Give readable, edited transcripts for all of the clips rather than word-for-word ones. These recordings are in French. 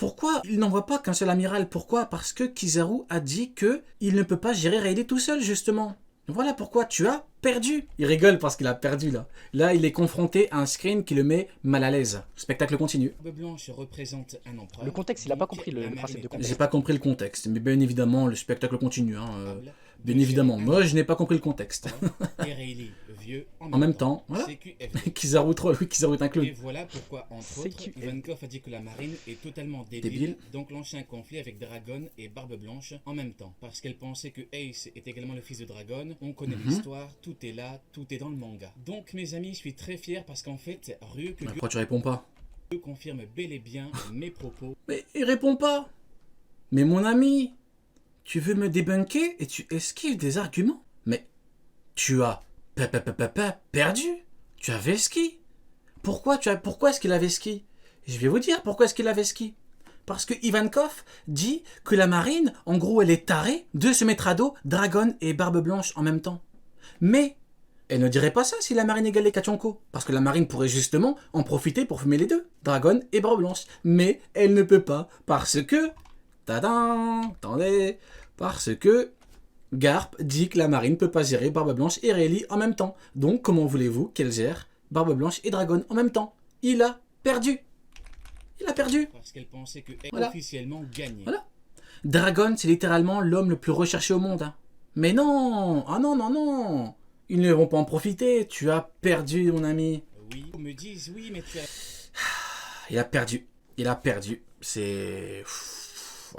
Pourquoi il n'envoie pas qu'un seul amiral? Pourquoi? Parce que Kizaru a dit que il ne peut pas gérer Rayleigh tout seul, justement. Voilà pourquoi tu as perdu. Il rigole parce qu'il a perdu, là. Là, il est confronté à un screen qui le met mal à l'aise. Spectacle continue. Barbe Blanche représente un empereur. Le contexte, il a pas compris le principe de contexte. J'ai pas compris le contexte, mais bien évidemment, le spectacle continue. Bien évidemment, moi je n'ai pas compris le contexte. Et Rayleigh, vieux, En même temps, voilà. Kizaru troll, oui, Kizaru est un clown. Et voilà pourquoi, entre autres, Ivankov a dit que la marine est totalement débile, donc lancé un conflit avec Dragon et Barbe Blanche en même temps. Parce qu'elle pensait que Ace est également le fils de Dragon, on connaît l'histoire, tout est là, tout est dans le manga. Donc mes amis, je suis très fier parce qu'en fait, Ryukyu Pourquoi tu réponds pas? confirme bel et bien mes propos. Mais il répond pas. Mais mon ami, tu veux me débunker et tu esquives des arguments. Mais tu as perdu. Tu as Veski. Pourquoi est-ce qu'il a Veski? Je vais vous dire pourquoi est-ce qu'il a Veski. Parce que Ivankov dit que la marine, en gros, elle est tarée de se mettre à dos Dragon et Barbe Blanche en même temps. Mais elle ne dirait pas ça si la marine égalait Kachonko. Parce que la marine pourrait justement en profiter pour fumer les deux, Dragon et Barbe Blanche. Mais elle ne peut pas parce que... Tadam! Attendez! Parce que Garp dit que la marine ne peut pas gérer Barbe Blanche et Rayleigh en même temps. Donc comment voulez-vous qu'elle gère Barbe Blanche et Dragon en même temps? Il a perdu. Il a perdu. Parce qu'elle pensait que Voilà. officiellement gagné. Voilà. Dragon, c'est littéralement l'homme le plus recherché au monde. Hein. Mais non! Ah non, non, non! Ils ne vont pas en profiter. Tu as perdu, mon ami. Oui, ils me disent oui, mais tu as... Il a perdu. Il a perdu. C'est...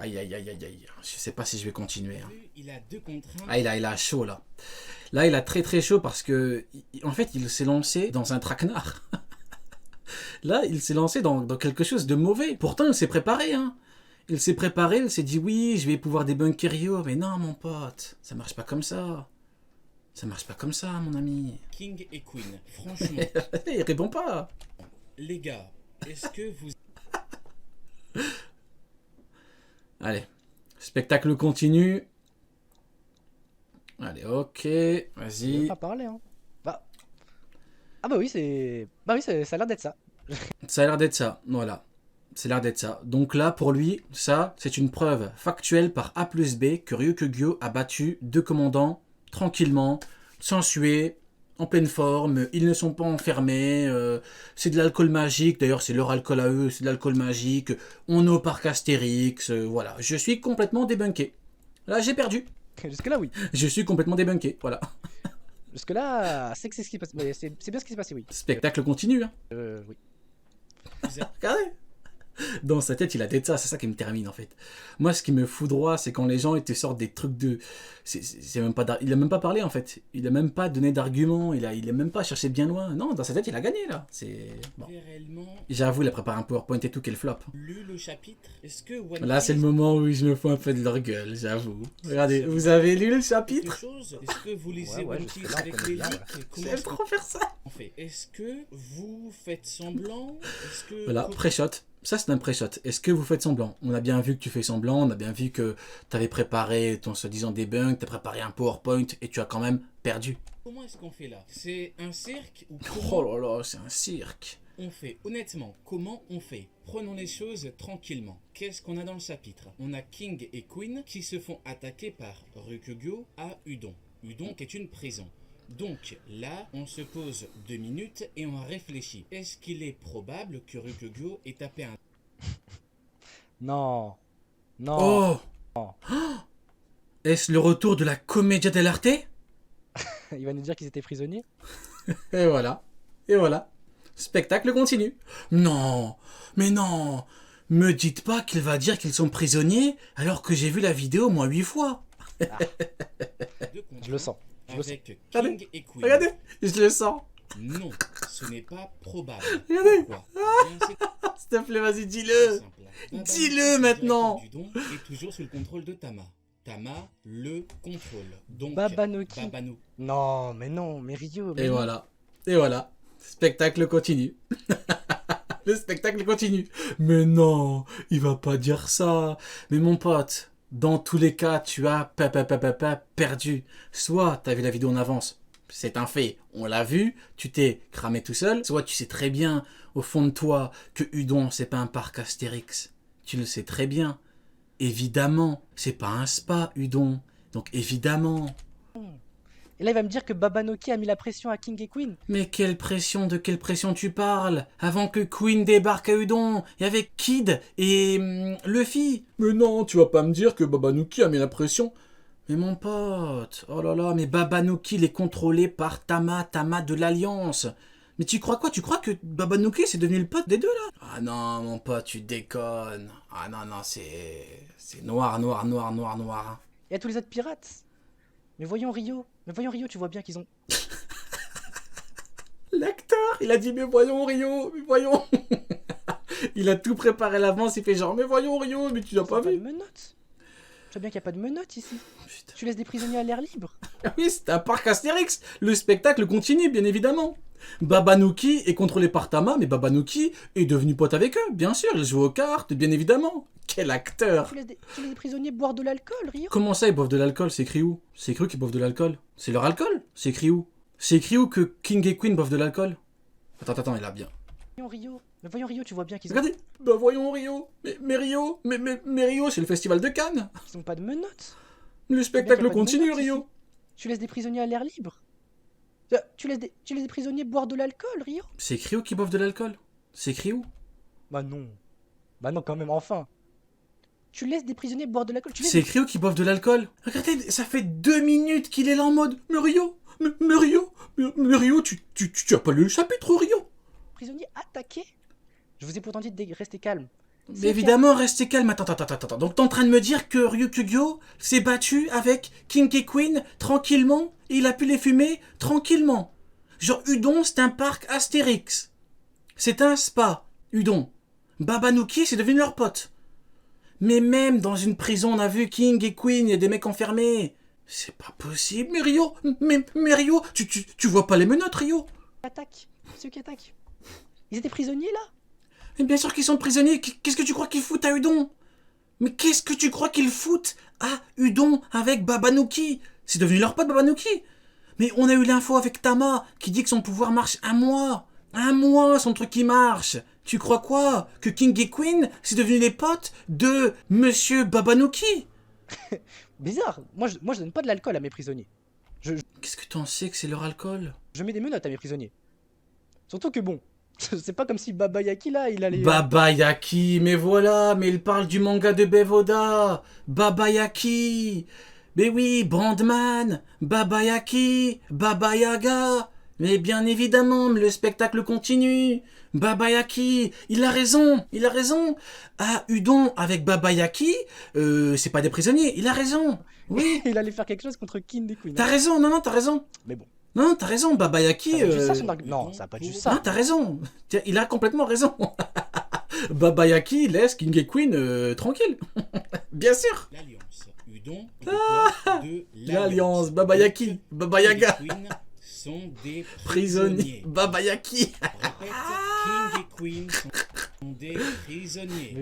Aïe, aïe, aïe, aïe, aïe. Je sais pas si je vais continuer. Hein. Il a deux contraintes. Ah, il a chaud, là. Là, il a très, très chaud parce que... En fait, il s'est lancé dans un traquenard. Là, il s'est lancé dans quelque chose de mauvais. Pourtant, il s'est préparé, hein. Il s'est préparé, il s'est dit, oui, je vais pouvoir débunker Ryo. Mais non, mon pote, ça marche pas comme ça. Ça marche pas comme ça, mon ami. King et Queen, franchement, Il répond pas. les gars, est-ce que vous... Allez, spectacle continue. Allez, ok, Il vas-y. veut pas parler, hein. Bah... Ah bah oui, c'est... Bah oui, ça a l'air d'être ça. Ça a l'air d'être ça, voilà. C'est l'air d'être ça. Donc là, pour lui, ça, c'est une preuve factuelle par A plus B que Ryukyu a battu deux commandants tranquillement, sans suer, en pleine forme. Ils ne sont pas enfermés. C'est de l'alcool magique. D'ailleurs, c'est leur alcool à eux. C'est de l'alcool magique. On est au parc Astérix. Voilà. Je suis complètement débunké. Là, j'ai perdu. Jusque-là, oui. Je suis complètement débunké. Voilà. Jusque-là, c'est que c'est ce qui passe. Mais c'est bien ce qui s'est passé, oui. Spectacle continue. Hein. Oui. Regardez. Dans sa tête, il a tête ça, c'est ça qui me termine en fait. Moi, ce qui me foudroie, c'est quand les gens ils te sortent des trucs de. C'est même pas il a même pas parlé en fait. Il a même pas donné d'argument. Il a même pas cherché bien loin. Non, dans sa tête, il a gagné là. C'est. Bon. Réellement J'avoue, il a préparé un PowerPoint et tout, quel flop. lu le chapitre? Est-ce que One Là, c'est le moment où je me fous un peu de leur gueule, j'avoue. Regardez, vous avez lu le chapitre? chose? Est-ce que vous lisez Ouais, One Piece jusque-là, on avec connaît les bien, livres? Comment J'aime trop faire ça. on fait? Est-ce que vous faites semblant? Est-ce que... Voilà, pré-shot. Ça, c'est un pré-shot. Est-ce que vous faites semblant? On a bien vu que tu fais semblant, on a bien vu que tu avais préparé ton soi-disant debunk, tu as préparé un PowerPoint et tu as quand même perdu. Comment est-ce qu'on fait là? C'est un cirque ou Oh comment là là, c'est un cirque. on fait? Honnêtement, comment on fait? Prenons les choses tranquillement. Qu'est-ce qu'on a dans le chapitre? On a King et Queen qui se font attaquer par Ryukyu à Udon. Udon qui est une prison. Donc là, on se pose 2 minutes et on réfléchit. Est-ce qu'il est probable que Ryukyu ait tapé un... Non. Non. Oh. Est-ce le retour de la commedia dell'arte? Il va nous dire qu'ils étaient prisonniers. Et voilà. Et voilà. Spectacle continue. Non. Mais non. Me dites pas qu'il va dire qu'ils sont prisonniers alors que j'ai vu la vidéo au moins 8 fois. Je le sens. Je le sens. Avec King Regardez. et Queen. Regardez. Je le sens. Non, ce n'est pas probable. Regardez. Pourquoi? Eh bien, c'est S'il te plaît, vas-y, très dis-le. simple. Dis-le Baba, maintenant. le directeur du don, est toujours sous le contrôle de Tama. Tama le contrôle. Donc, Babanoki. Babano. Non, mais Rio. Mais Et non. voilà. Et voilà. Spectacle continue. Le spectacle continue. Mais non, il va pas dire ça. Mais mon pote, dans tous les cas, tu as perdu. Soit tu as vu la vidéo en avance, c'est un fait, on l'a vu, tu t'es cramé tout seul. Soit tu sais très bien, au fond de toi, que Udon, c'est pas un parc Astérix. Tu le sais très bien. Évidemment, c'est pas un spa, Udon. Donc évidemment. Et là, il va me dire que Babanoki a mis la pression à King et Queen. Mais de quelle pression tu parles? Avant que Queen débarque à Udon, il y avait Kid et Luffy. Mais non, tu vas pas me dire que Babanouki a mis la pression. Mais mon pote, oh là là, mais Babanouki il est contrôlé par Tama de l'Alliance. Mais tu crois quoi? Tu crois que Babanouki c'est devenu le pote des deux là? Ah non, mon pote, tu déconnes. Ah non, non, c'est noir. Et à tous les autres pirates. Mais voyons Rio, tu vois bien qu'ils ont... L'acteur, il a dit mais voyons Rio, mais voyons. Il a tout préparé à l'avance, il fait genre mais voyons Rio, mais tu l'as pas Pas vu. de menottes. Tu vois bien qu'il n'y a pas de menottes ici. Putain. Tu laisses des prisonniers à l'air libre. Ah oui, c'est un parc Astérix. Le spectacle continue, bien évidemment. Babanouki est contrôlé par Tama, mais Babanouki est devenu pote avec eux, bien sûr. Il joue aux cartes, bien évidemment. Quel acteur. Tu laisses des prisonniers boire de l'alcool, Rio. Comment ça, ils boivent de l'alcool? C'est écrit où? C'est écrit où qu'ils boivent de l'alcool? C'est leur alcool? C'est écrit où? C'est écrit où que King et Queen boivent de l'alcool? Attends, il a bien. Voyons Rio, tu vois bien qu'ils ont... Regardez, bah voyons Rio. Mais Rio, mais Rio, c'est le festival de Cannes. Ils ont pas de menottes. Le spectacle pas de continue, menottes Rio. ici. Tu laisses des prisonniers à l'air libre. Tu laisses des prisonniers boire de l'alcool, Rio. C'est écrit où qu'ils boivent de l'alcool? C'est écrit où? Bah non, quand même, enfin. Tu laisses des prisonniers boire de l'alcool. C'est écrit où qu'ils boivent de l'alcool? Regardez, ça fait 2 minutes qu'il est là en mode mais Rio, mais Rio, tu as pas lu le chapitre, Rio? Prisonniers attaqués. Je vous ai pourtant dit de rester calme. Mais évidemment, restez calme. Attends. Donc t'es en train de me dire que Ryukugyo s'est battu avec King et Queen tranquillement et il a pu les fumer tranquillement. Genre Udon, c'est un parc Astérix. C'est un spa, Udon. Babanouki, c'est devenu leur pote. Mais même dans une prison, on a vu King et Queen, il y a des mecs enfermés. C'est pas possible, mais Rio, mais Rio, tu vois pas les menottes, Rio? Attaque. Ceux qui attaquent. Ils étaient prisonniers là. Mais bien sûr qu'ils sont prisonniers. Qu'est-ce que tu crois qu'ils foutent à Udon? Mais qu'est-ce que tu crois qu'ils foutent à Udon avec Babanouki? C'est devenu leur pote, Babanouki. Mais on a eu l'info avec Tama qui dit que son pouvoir marche un mois. Un mois, son truc qui marche. Tu crois quoi? Que King et Queen, c'est devenu les potes de Monsieur Babanouki? Bizarre. Moi, je donne pas de l'alcool à mes prisonniers. Qu'est-ce que t'en sais que c'est leur alcool? Je mets des menottes à mes prisonniers. Surtout que bon, c'est pas comme si Baba Yaki là, il allait... Baba Yaki, mais voilà, mais il parle du manga de Bevoda. Baba Yaki. Mais oui, Brandman, Baba Yaki, Baba Yaga. Mais bien évidemment, le spectacle continue. Baba Yaki, il a raison. Ah, Udon avec Baba Yaki, c'est pas des prisonniers, il a raison. Oui, il allait faire quelque chose contre King et Queen. t'as raison, non, t'as raison. Mais bon. Non, t'as raison, Baba Yaki. Ça va juste ça, son argument. Non, ça a pas juste ça. Non, t'as raison. Tiens, il a complètement raison. Baba Yaki laisse King et Queen tranquille. Bien sûr. L'Alliance. Udon est le corps de L'Alliance, Baba Yaki, Baba Yaga. Les Queen sont des Prisonnier, prisonniers. Baba Yaki. Répète, King et Queen sont des prisonniers.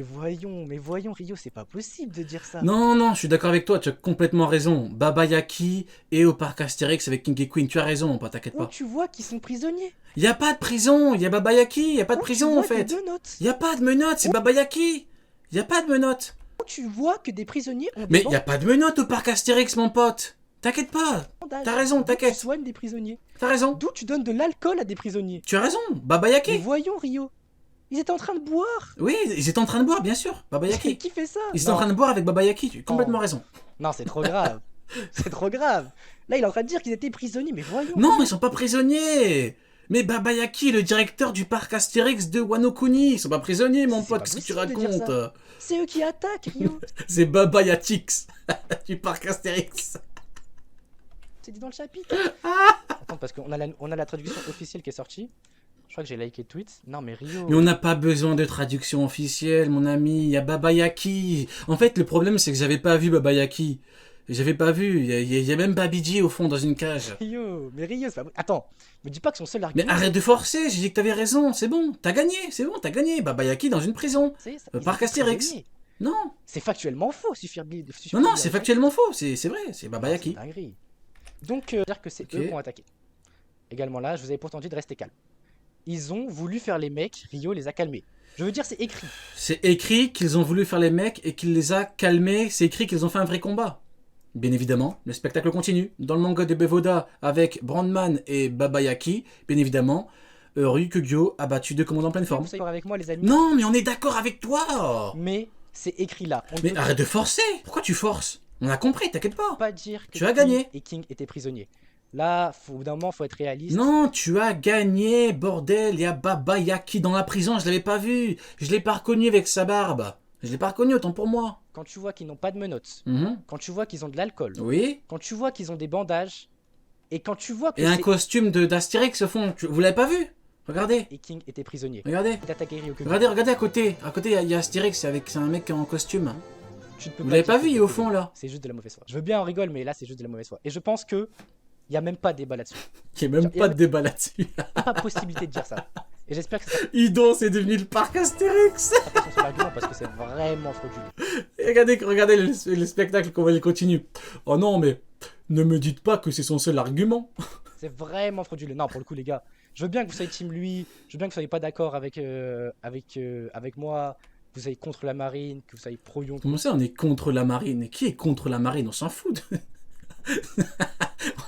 Mais voyons, Rio, c'est pas possible de dire ça. Non, je suis d'accord avec toi, tu as complètement raison. Baba Yaki et au parc Astérix avec King et Queen, tu as raison, mon pote, t'inquiète Où pas. tu vois qu'ils sont prisonniers. Y a pas de prison, y a Baba Yaki, y a pas de Où prison tu en vois fait. des menottes. Y a pas de menottes, c'est Baba Yaki. Y a pas de menottes. Où tu vois que des prisonniers ont Mais des y a pas de menottes au parc Astérix, mon pote. T'inquiète pas, bandages. t'as raison, D'où t'inquiète. Tu soignes des prisonniers. T'as raison. D'où tu donnes de l'alcool à des prisonniers. Tu as raison, Baba Mais Yaki. voyons, Rio. Ils étaient en train de boire. Oui, ils étaient en train de boire, bien sûr, Baba Yaki. Qui fait ça? Ils étaient en train de boire avec Baba Yaki, tu as complètement raison. Non, c'est trop grave. C'est trop grave. Là, il est en train de dire qu'ils étaient prisonniers, mais voyons. Non, ils sont pas prisonniers. Mais Baba Yaki, le directeur du parc Astérix de Wano Kuni, ils sont pas prisonniers, mon C'est pote, pas qu'est-ce que tu possible de dire racontes? C'est eux qui attaquent, Rio. C'est Baba Yatix du parc Astérix. C'est dit dans le chapitre. Attends, parce qu'on a la traduction officielle qui est sortie. Je crois que j'ai liké le tweet. Non, mais Rio. Mais on n'a pas besoin de traduction officielle, mon ami. Il y a Baba Yaki. En fait, le problème, c'est que j'avais pas vu Baba Yaki. J'avais pas vu. Il y a même Babiji au fond dans une cage. Mais Rio, c'est pas... Attends, me dis pas que son seul Mais argument... arrête de forcer, j'ai dit que t'avais raison, c'est bon, t'as gagné, c'est bon, t'as gagné. Baba Yaki dans une prison. C'est ça, Parc ils étaient Astérix. prisonniers. Non, C'est factuellement faux, non, c'est factuellement faux, c'est vrai, c'est Baba C'est Yaki. dinguerie. Donc, dire que c'est Ok. eux qui ont attaqué. Également là, je vous avais pourtant dit de rester calme. Ils ont voulu faire les mecs, Rio les a calmés. Je veux dire, c'est écrit. C'est écrit qu'ils ont voulu faire les mecs et qu'il les a calmés. C'est écrit qu'ils ont fait un vrai combat. Bien évidemment, le spectacle continue. Dans le manga de Bevoda, avec Brandman et Baba Yaki, bien évidemment, Ryukugyo a battu deux commandos en pleine forme. Vous êtes d'accord avec moi, les amis? Non, mais on est d'accord avec toi. Mais c'est écrit là. On ne Mais peut arrête de forcer. Pourquoi tu forces? On a compris, t'inquiète pas. pas dire que Tu as King gagné. et King étaient prisonniers. Là, au bout d'un moment, faut être réaliste. Non, tu as gagné, bordel. Il y a Baba Yaki dans la prison, je l'avais pas vu. Je l'ai pas reconnu avec sa barbe. Je l'ai pas reconnu, autant pour moi. Quand tu vois qu'ils n'ont pas de menottes, Mhm. quand tu vois qu'ils ont de l'alcool, Oui. quand tu vois qu'ils ont des bandages, et quand tu vois que Et un c'est- costume d'Astérix au fond. Vous l'avez pas vu? Regardez. et King était prisonnier. Regardez. D'attaquer Ryukyu. Regardez à côté. À côté, il y a Astérix, c'est un mec en costume. Tu ne peux Vous l'avez dire pas que vu, il est c'est au prisonnier. fond là. C'est juste de la mauvaise foi. Je veux bien, on rigole, mais là, c'est juste de la mauvaise foi. Et je pense que il y a même pas de débat là-dessus. Il n'y a même Il y a pas de débat là-dessus. Pas possibilité de dire ça. Et j'espère que ça Udon, c'est devenu le parc Astérix. sera pas son seul argument parce que c'est vraiment frauduleux. Et regardez le spectacle, comment il continue. Oh non, mais ne me dites pas que c'est son seul argument. C'est vraiment frauduleux. Non, pour le coup, les gars, je veux bien que vous soyez team lui, je veux bien que vous soyez pas d'accord avec moi, que vous soyez contre la marine, que vous soyez pro Yon. Comment ça, on est contre la marine? Et qui est contre la marine? On s'en fout.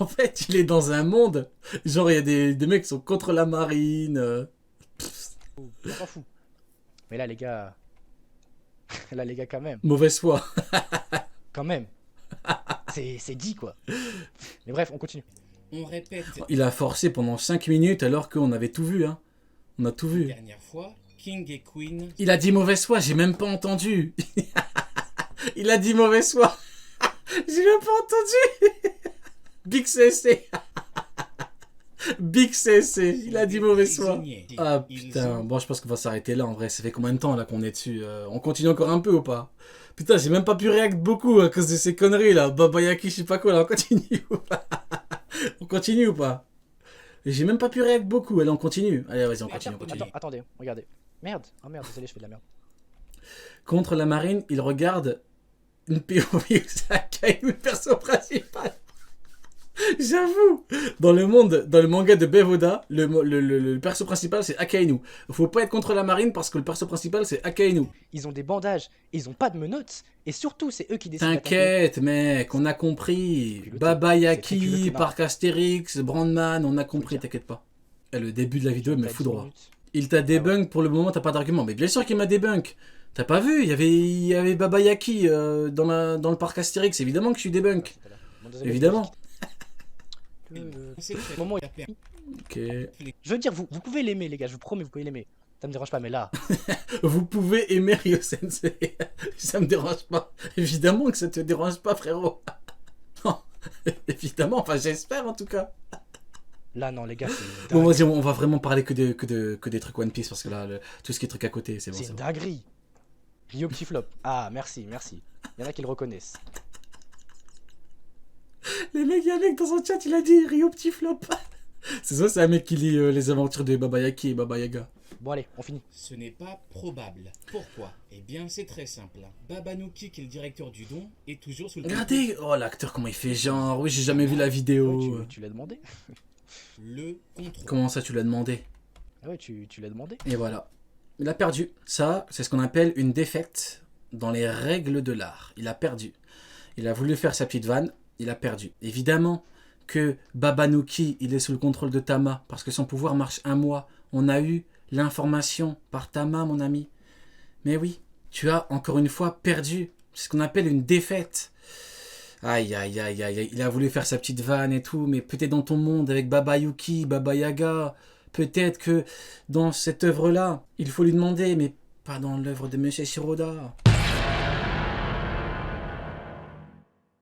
En fait, il est dans un monde. Genre, il y a des mecs qui sont contre la marine. On s'en fout. Mais là, les gars, là, les gars, quand même, Mauvaise foi. quand même, c'est dit quoi. Mais bref, on continue. On répète Il a forcé pendant 5 minutes alors qu'on avait tout vu. Hein. On a tout une vu. dernière fois, King et Queen Il a dit mauvaise foi, j'ai même pas entendu. Il a dit mauvaise foi. J'ai même pas entendu. Big CC. Big CC. Il a dit mauvaise foi. prisonniers. Ah Ils putain, ont- bon je pense qu'on va s'arrêter là en vrai, ça fait combien de temps là qu'on est dessus on continue encore un peu ou pas? Putain, j'ai même pas pu réagir beaucoup à cause de ces conneries là, Baba Yaki, je sais pas quoi là, on continue ou pas? On continue ou pas? J'ai même pas pu réagir beaucoup, allez on continue. Allez vas-y on continue, on continue. Attendez, regardez. Merde, oh merde, désolé, je fais de la merde. Contre la marine, il regarde une POV, c'est le perso principal. J'avoue, dans le manga de Bevoda, le perso principal c'est Akainu. Faut pas être contre la marine parce que le perso principal c'est Akainu. Ils ont des bandages, ils ont pas de menottes, et surtout, c'est eux qui décident d'attaquer. T'inquiète mec, on a compris. Culotté. Baba C'est Yaki, culotté, non. Parc Astérix, Brandman, on a compris, dire. t'inquiète pas. Et le début de la vidéo me T'as fout 10 droit. minutes. Il t'a débunk, pour le moment t'as pas d'argument. Mais bien sûr qu'il m'a débunk. T'as pas vu, il y avait Baba Yaki dans le parc Astérix, évidemment que je suis débunk. Bon, désolé, Évidemment. C'est très Moment où- la perte. Ok. Je veux dire, vous pouvez l'aimer, les gars, je vous promets, vous pouvez l'aimer. Ça me dérange pas, mais là, Vous pouvez aimer Ryo Sensei. Ça me dérange pas. Évidemment que ça te dérange pas, frérot. Non, évidemment, enfin j'espère en tout cas. là, non, les gars, c'est Bon, une vas-y, on va vraiment parler que des trucs One Piece parce que là, tout ce qui est truc à côté, c'est bon. C'est c'est une bon. dinguerie. Rio petit flop. Ah, merci, merci. Il y en a qui le reconnaissent. Les mecs, il y a un mec dans son chat, il a dit Rio petit flop. C'est ça, c'est un mec qui lit les aventures de Baba Yaki et Baba Yaga. Bon, allez, on finit. Ce n'est pas probable. Pourquoi? Eh bien, c'est très simple. Babanuki, qui est le directeur du don, est toujours sous le Regardez, oh l'acteur comment il fait genre, oui j'ai jamais vu la Ah vidéo. ouais, tu l'as demandé. le contrôle. Comment ça tu l'as demandé? Ah ouais, tu l'as demandé. Et voilà. Il a perdu. Ça, c'est ce qu'on appelle une défaite dans les règles de l'art. Il a perdu. Il a voulu faire sa petite vanne, il a perdu. Évidemment que Babanuki, il est sous le contrôle de Tama, parce que son pouvoir marche un mois. On a eu l'information par Tama, mon ami. Mais oui, tu as encore une fois perdu. C'est ce qu'on appelle une défaite. Aïe, aïe, aïe, aïe, aïe. Il a voulu faire sa petite vanne et tout, mais peut-être dans ton monde avec Baba Yuki, Baba Yaga, peut-être que dans cette œuvre-là, il faut lui demander, mais pas dans l'œuvre de Monsieur Shiroda.